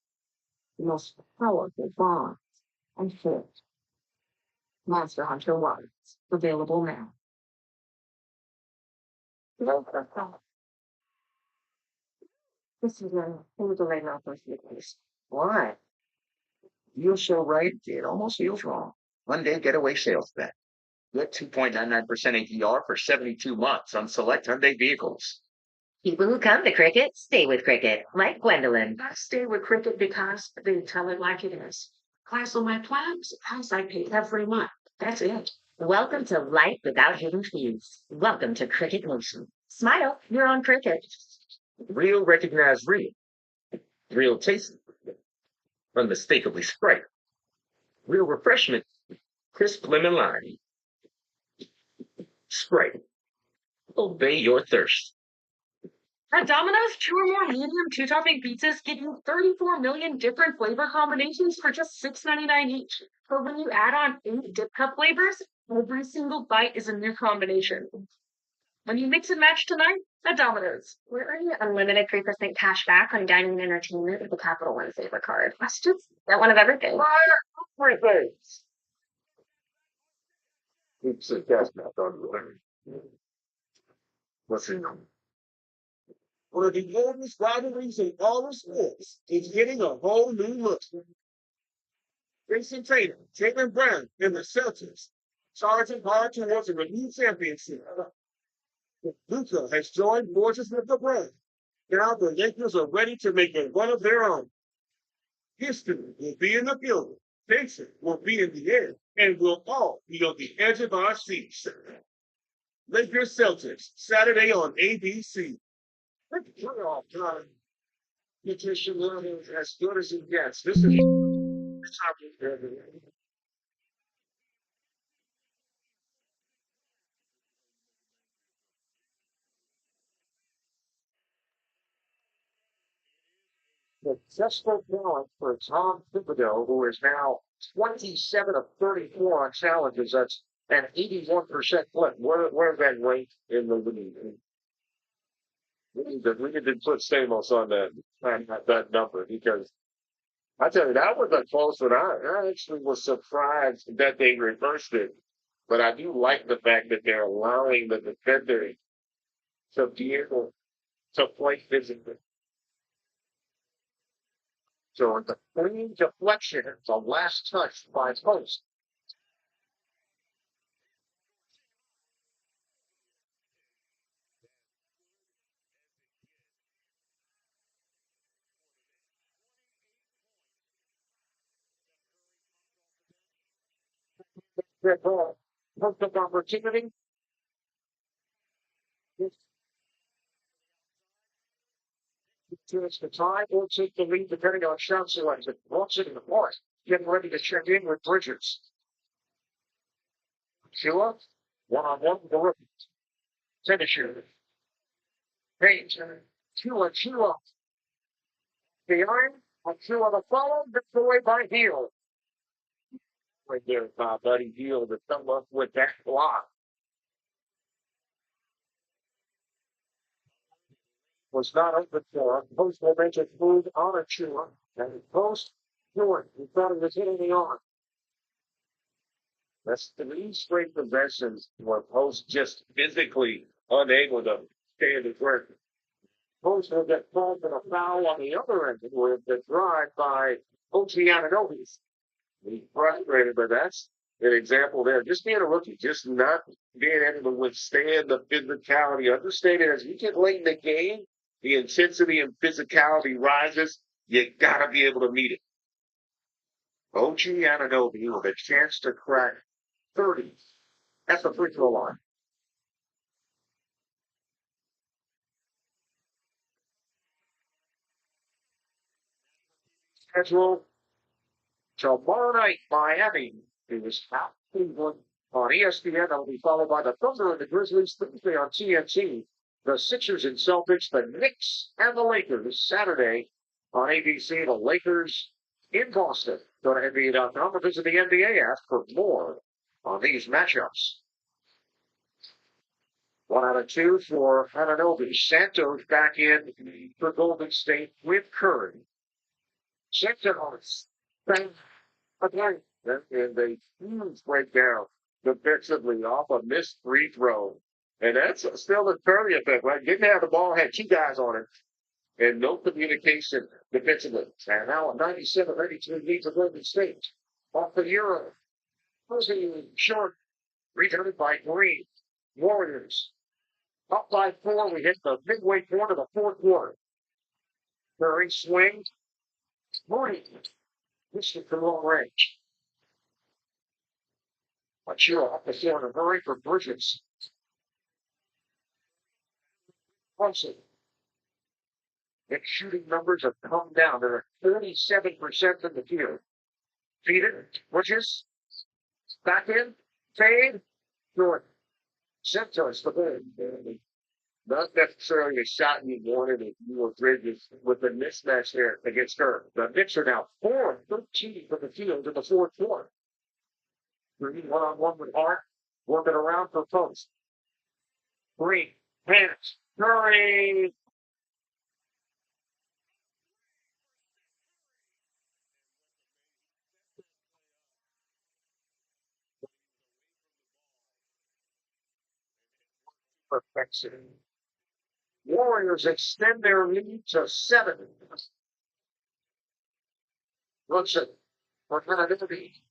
the most powerful bond and fit. Monster Hunter Wilds, available now. This is a delay now for please. Why? Feels so right, it almost feels wrong. One day getaway sales bet. Get 2.99% APR for 72 months on select Hyundai vehicles. People who come to Cricket stay with Cricket, like Gwendolyn. I stay with Cricket because they tell it like it is. Class on my plans, price I pay every month. That's it. Welcome to life without hidden fees. Welcome to Cricket Nation. Smile, you're on Cricket. Real recognized real. Real taste. Unmistakably Sprite. Real refreshment. Crisp lemon lime. Sprite. Obey your thirst. At Domino's, 2 or more medium 2-topping pizzas give you 34 million different flavor combinations for just $6.99 each. But when you add on 8 dip cup flavors, every single bite is a new combination. When you mix and match tonight, at Domino's. We're earning unlimited 3% cash back on dining and entertainment with the Capital One Saver card. That's just that one of everything. Everything. Keeps the cash back on the What's it number? One of the oldest rivalries in all of sports is getting a whole new look. Jason Tatum, Jaylen Brown, and the Celtics charging hard towards a renewed championship. Luka has joined forces with LeBron. Now the Lakers are ready to make a run of their own. Houston will be in the building. Jason will be in the air, and we'll all be on the edge of our seats. Lakers Celtics, Saturday on ABC. Playoff time. Petition is as good as it gets. This is successful talent for Tom Thibodeau, who is now 27 of 34 on challenges. That's an 81% clip. Where that rate in the league? We need to put Stamos on that number because I tell you that was a close one. I actually was surprised that they reversed it, but I do like the fact that they're allowing the defender to be able to play physically. So the clean deflection, the last touch by Post. That ball, perfect opportunity. It's the time or take the lead depending on shot selection. Wants it in the court. Getting ready to check in with Bridges. Sheila, one-on-one with the rookie. Finisher. Page. Sheila. The iron. Sheila the follow. Gets away by Heel. Right there, Buddy Heel to come up with that block. Was not open for him. Post momentum moved on a Chua. And Post Stewart, he thought he was hitting the arm. That's 3 straight possessions where Post just physically unable to stand his ground. Post will get called for a foul on the other end with the drive by OG Ananobi. He's frustrated, but that's an example there. Just being a rookie, just not being able to withstand the physicality. Understanding as you get late in the game, the intensity and physicality rises. You got to be able to meet it. OG Ananobi with a chance to crack 30 at the free throw line. Schedule tomorrow night, Miami is out Cleveland on ESPN. That will be followed by the Thunder and the Grizzlies Thursday on TNT. The Sixers and Celtics, the Knicks and the Lakers Saturday on ABC. The Lakers in Boston. Go to NBA.com or visit the NBA app for more on these matchups. 1 out of 2 for Ananobi. Santos back in for Golden State with Curry. Santos. Again, and a huge breakdown defensively off a missed free throw. And that's still the Curry effect, right? Didn't have the ball, had 2 guys on it, and no communication defensively. And now a 97-92 lead for Golden State. Off the Euro. Closing short, rebounded by Green. Warriors. Up by 4, we hit the midway point of the fourth quarter. Curry swings. Mooney. Missed it from long range. Achille up the floor in a hurry for Bridges. Clemson. Its shooting numbers have come down. They're at 37% in the field. Feed it. Bridges. Back in. Fade. Jordan. Santos the ball. Not necessarily a shot you wanted if you were Bridges with the mismatch there against her. The Knicks are now 4-13 from the field in the fourth quarter. Green one-on-one with Hart. Working around for Post. Green. Hands. Curry. Perfection. Warriors extend their lead to 7. Brunson What kind of be?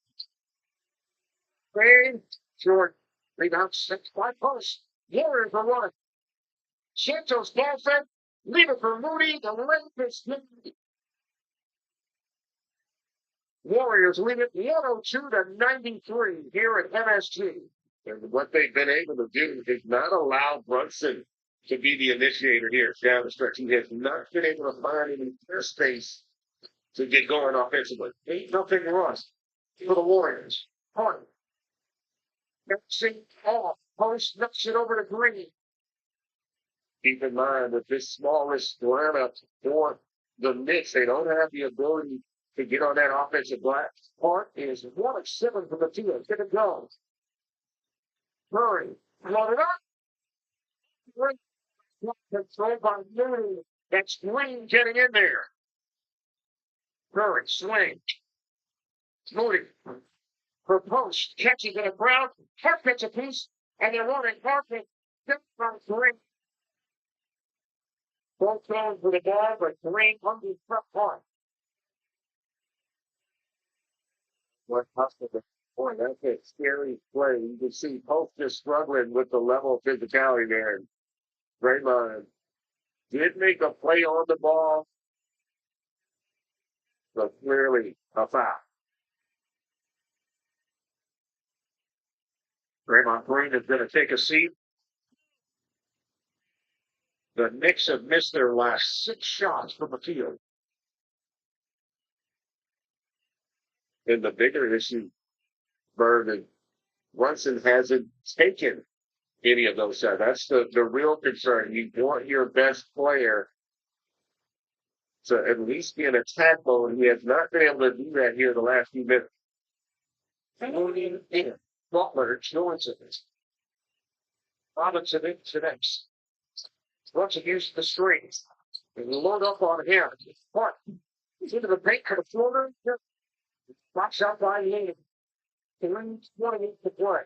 Very short. Rebound 6 by post. Warriors are one. Santos ball fed. Leave it for Moody. The latest Warriors lead it 102 to 93 here at MSG. And what they've been able to do is not allow Brunson to be the initiator here down the stretch. He has not been able to find any clear space to get going offensively. 8-0 run for the Warriors. Hart. Bouncing off. Post knocks it over to Green. Keep in mind that this smallest lineup for the Knicks, they don't have the ability to get on that offensive glass. Hart is 1 of 7 from the field. Get it going. Murray, load it up. Great control by Moody. That's Green getting in there. Murray, swing. Moody, for post, catches it around. Hart gets a piece, and they're running Hart. From Green. Both going for the ball, but Green under front Hart. What hustle. Boy, that's a scary play. You can see Pope just struggling with the level of physicality there. Draymond did make a play on the ball, but clearly a foul. Draymond Green is going to take a seat. The Knicks have missed their last 6 shots from the field. And the bigger issue, Berg, Brunson hasn't taken any of those shots. That's the real concern. You want your best player to at least be in attack mode. He has not been able to do that here the last few minutes. Butler joins it. Robinson into next. Brunson uses the strings. And load up on him. But he's into the paint for the floater. Box out by Yale. 3:20 to play.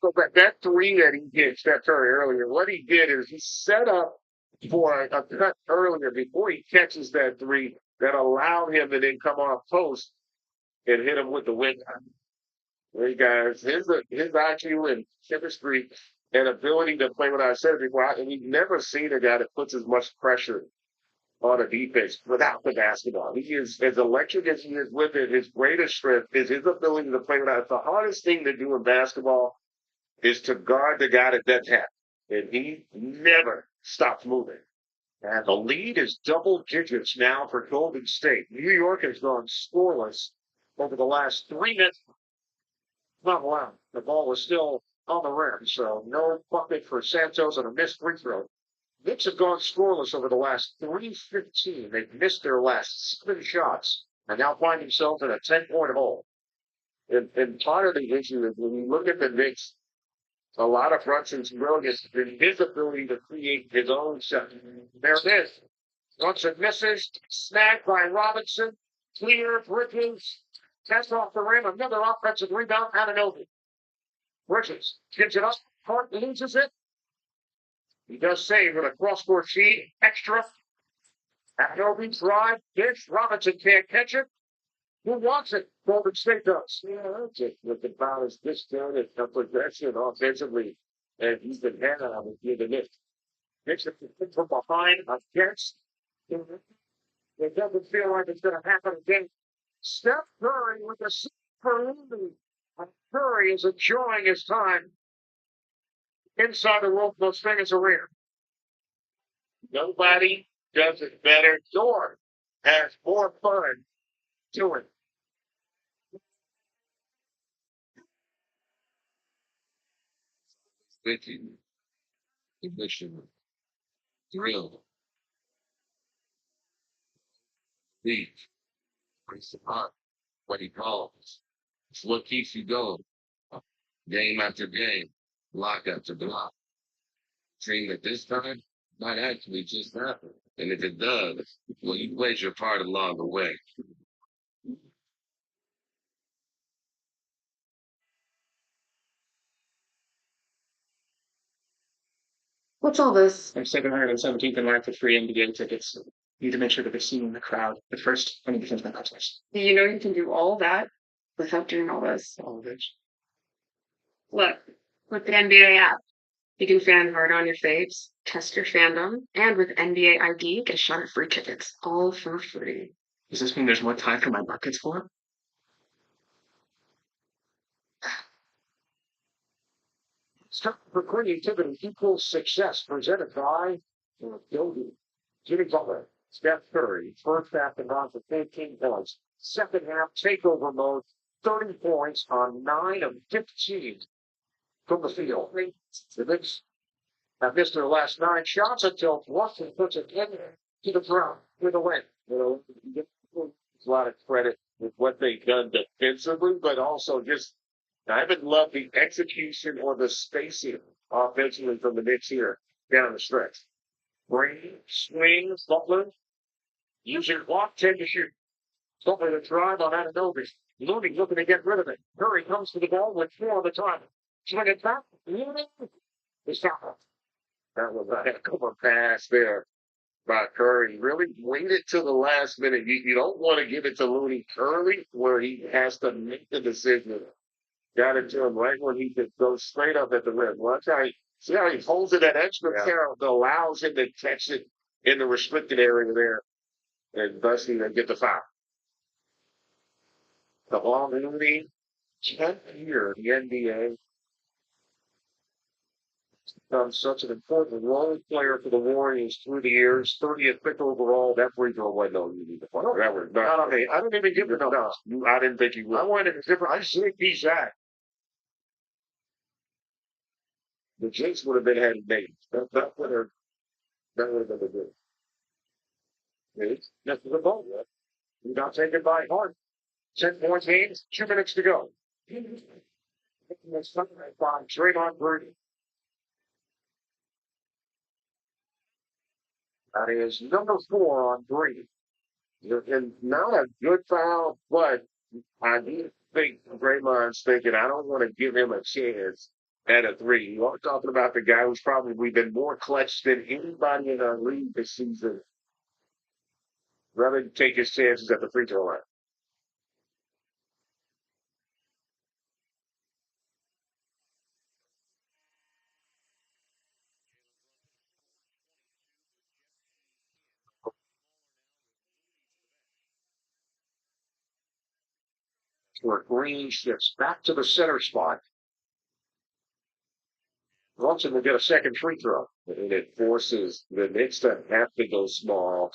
So that three that he hit, Steph Curry earlier, what he did is he set up for a cut earlier before he catches that three that allowed him to then come off post and hit him with the wind. Hey guys, his IQ and chemistry and ability to play what I said before, and we've never seen a guy that puts as much pressure on a defense without the basketball. He is as electric as he is with it. His greatest strength is his ability to play without. The hardest thing to do in basketball is to guard the guy that doesn't have. And he never stops moving. And the lead is double digits now for Golden State. New York has gone scoreless over the last 3 minutes. Not allowed. The ball was still on the rim, so no bucket for Santos and a missed free throw. Knicks have gone scoreless over the last 3:15. They've missed their last 7 shots and now find themselves in a 10-point hole. And part of the issue is when you look at the Knicks, a lot of Brunson's brilliance in his ability to create his own shot. There it is. Brunson misses, snagged by Robinson, clear, Bridges, test off the rim, another offensive rebound, Anunoby. Bridges gives it up, Hart loses it. He does save with a cross-court feed, extra. Anunoby drive, dish, Robinson can't catch it. Who wants it? Golden State does. Yeah, that's it. With the foul is discounted, the possession offensively, and he's been had on with the Knicks. Knicks have been from behind against. It doesn't feel like it's going to happen again. Steph Curry with the super lead. Curry is enjoying his time inside the world's most famous arena. Nobody does it better. Nor has more fun doing. Thinking, conviction, thrill, beat, brings the heart, what he calls. It's what keeps you going. Game after game, block after block. Dream that this time might actually just happen. And if it does, well, you played your part along the way. What's all this? I'm 717th in line for free NBA tickets. Need to make sure that they're seen in the crowd. But first, I need to finish my customers. You know you can do all that without doing all this. All of this. Look, with the NBA app, you can fan hard on your faves, test your fandom, and with NBA ID, get a shot at free tickets, all for free. Does this mean there's more time for my buckets for? Stop for creativity equals success. Presented by Adobe. Jimmy Butler, Steph Curry, first half and run for 15 points. Second half takeover mode, 30 points on 9 of 15 from the field. The Knicks have missed their last 9 shots until Boston puts it in to the ground with a win. You know, you get a lot of credit with what they've done defensively, but also just I haven't loved the execution or the spacing offensively from the Knicks here down the stretch. Brady swings, Butler using block 10 to shoot. Butler to drive on Anunoby. Looney looking to get rid of it. Curry comes to the ball with 4 on the time. Swing it back. Looney is foul. That was a heck of a pass there by Curry. Really waited till the last minute. You don't want to give it to Looney early where he has to make the decision. Got it to him right when he could go straight up at the rim. Watch how see how he holds it that extra care that allows him to catch it in the restricted area there. And thus he get the foul. The ball Looney, 10th year in the NBA. Become such an important role player for the Warriors through the years. 30th pick overall. That free throw wasn't no you need to find. That was not. I didn't even give it enough. I didn't think he would. I wanted a different. I just think he's that. The Jinx would have been had names. That would have been the good. That's the ball. You're not taken by heart. 10 points games, 2 minutes to go. By Draymond Green. That is number 4 on Green. And not a good foul, but I do think Draymond's thinking, I don't want to give him a chance at a 3. You are talking about the guy who's probably been more clutch than anybody in our league this season. Rather take his chances at the free throw line. Where Green shifts back to the center spot. Brunson will get a second free throw. And it forces the Knicks to have to go small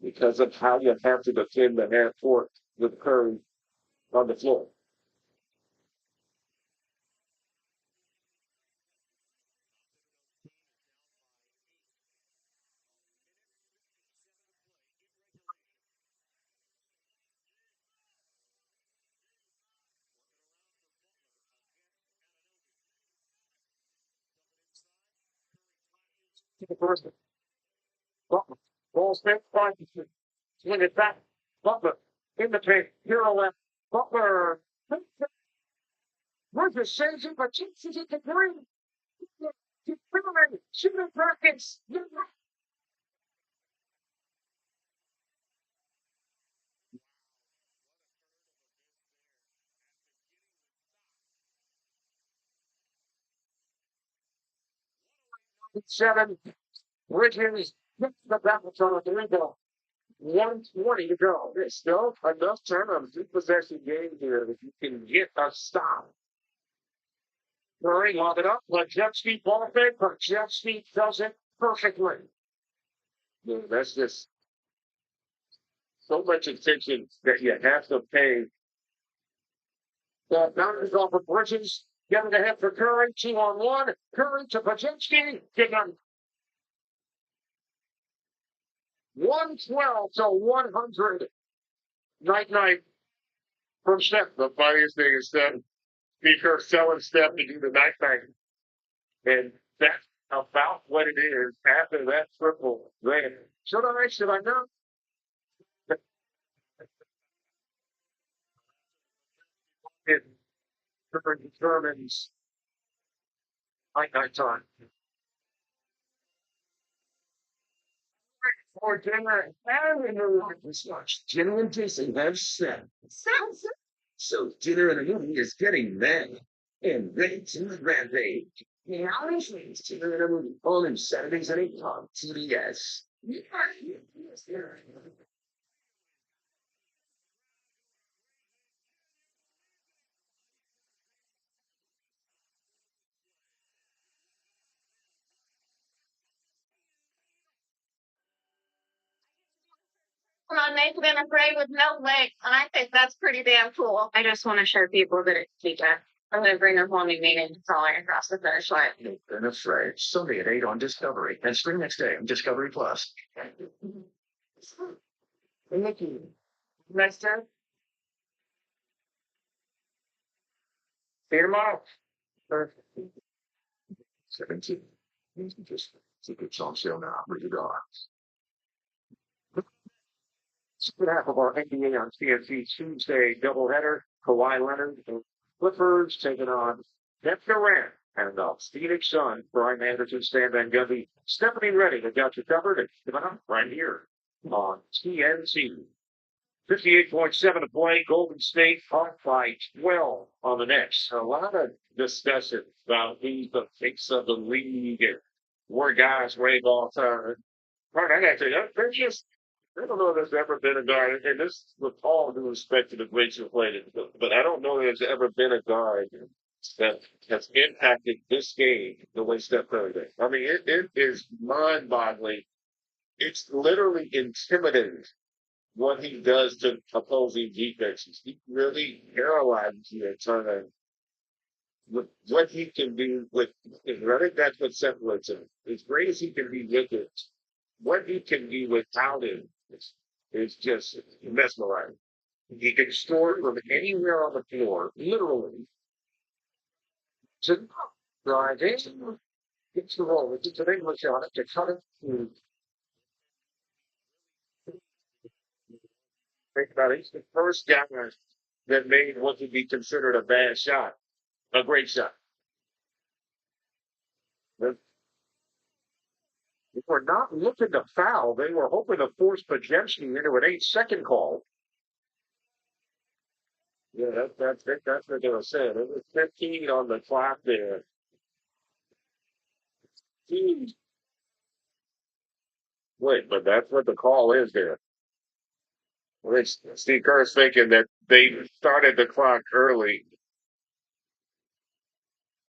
because of how you have to defend the half court with Curry on the floor. To the first. Butler. Ball spent 5 to swing it back. Butler in the paint. Hero left. Butler. Rogers saves it, but chases it to Green. Shooting brackets. 7. Bridges hits the balance on a 3-ball. 1:20 to go. There's still enough time on a 2-possession game here that you can get a stop. Curry lob it up. Lajewski ball fake. Lajewski does it perfectly. Yeah, that's just so much attention that you have to pay. The boundaries off of Bridges. Getting ahead for Curry. 2-on-1. Curry to Lajewski. Get on. 112 to 100. Night from Steph. The funniest thing is Steph. Steve Kerr selling Steph to do the night. And that's about what it is after that triple there. Should I not? It determines night time. For dinner and in the movie this much. Dinner and Jason have set. So dinner and a movie is getting mad and ready to rampage. Now this means dinner and a movie on Saturdays at 8 on TBS. On naked and afraid with no legs, and I think that's pretty damn cool. I just want to show people that it's weekend. I'm gonna bring them home and meet and crawling across the finish line. And afraid. Sunday at 8 on Discovery. And stream next day on Discovery Plus. Thank you. Next time. See you tomorrow. 17. Just tickets on sale now. Rated R. Second half of our NBA on TNT Tuesday doubleheader. Kawhi Leonard and Clippers taking on Kevin Durant and the Phoenix Suns. Brian Anderson, Stan Van Gundy, Stephanie Redding have got you covered. It's coming up right here on TNT. 58.7 to play. Golden State up by 12 on the Knicks. A lot of discussion about who's the face of the league and where guys rave all time. Mark, I got to tell you, there's just, I don't know if there's ever been a guy, and this with all due respect to the greats who played it, but I don't know if there's ever been a guy that has impacted this game the way Steph Curry did. I mean, it is mind-boggling. It's literally intimidating what he does to opposing defenses. He really paralyzes you at times with what he can do with it. I think that's what separates him. As great as he can be with it, what he can do without him is just mesmerizing. He can score from anywhere on the floor, literally. To drive in, gets the roll. It's an English on it to cut it through. Think about it. He's the first guy that made what would be considered a bad shot, a great shot. They were not looking to foul. They were hoping to force Pajemski into an 8-second call. Yeah, that's what they were saying. It was 15 on the clock there. Jeez. Wait, but that's what the call is there. Steve Kerr's thinking that they started the clock early